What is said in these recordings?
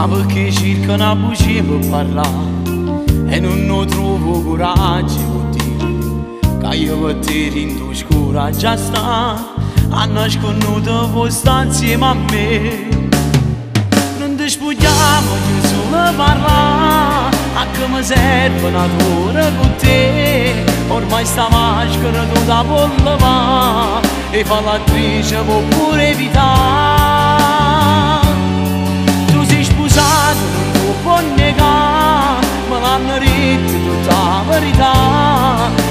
ma perché cerco una bugia per parlare e non trovo coraggio per dire che io per te in tua scura già sta a nasconduto voi sta insieme a me. Non ti spogliamo più solo parlare, a che mi serve una ora con te. Ormai sta maschera tu da levare e fa l'attrice può pure evitare. Tu sei sposato, non ti può negare, me l'hanno detto tutta la verità.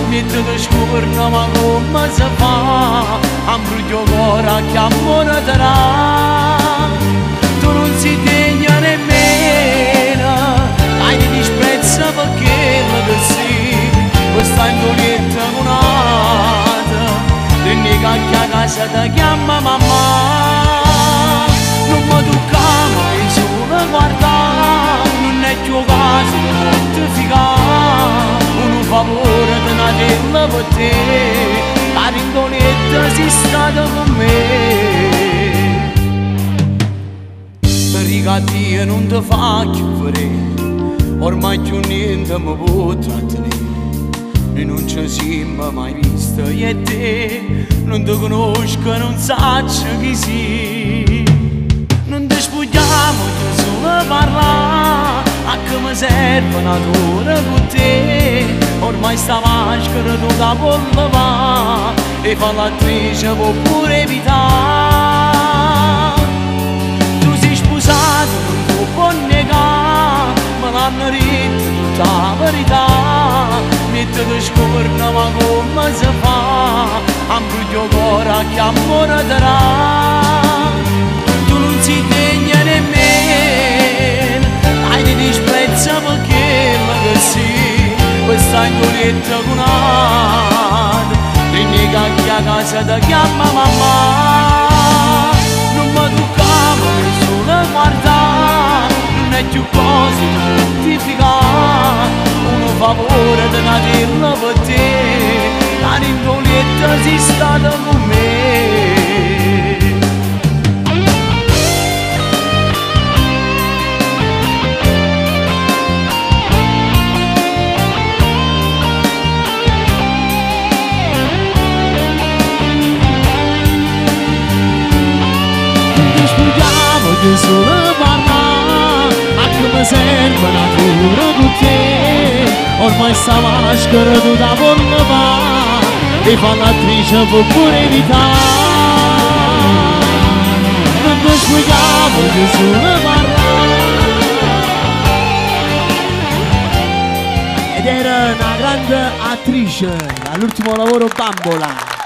Mentre ti scorno ma come si fa a brucio cuore che amore darà. Tu non si degna nemmeno, hai di disprezzo perché lo che sei. Questa indolietta conata, ti nega che a casa ti chiama mamma. Non mi toccamo e solo guardare, non è tuo caso che mortificare. Un favore di Natella per te, la indolietta sei stata con me. Perché a Dio non ti fa chiudere, ormai più niente mi può trattenere. Noi non ci siamo mai visti io e te, non ti conosco e non saccio chi sei. Non ti spogliamo, ti solo parlare, a che mi serve una ora con te. Ormai sta maschera tu da levare e fa l'attrice può pure evitare. Tu sei sposato, non ti può negare, me l'hanno detto tutta la verità. Mentre ti scorno ma come si fa a brucio cuore che amore darà. Tu non si degna nemmeno, hai di disprezzo perché lo che sei. Questa indolietta conata, ti nega che a casa ti chiama mamma. Non mi toccamo che solo guardare, non è più cose da mortificare. Un favore di Natella per te, la indolietta sei stata con me. Che solo parlare, a che mi serve una ora con te. Ormai sta maschera tu da levare e fa l'attrice può pure evitare. Non ti spiegavo che solo parlare. Ed era una grande attrice all'ultimo lavoro Bambola.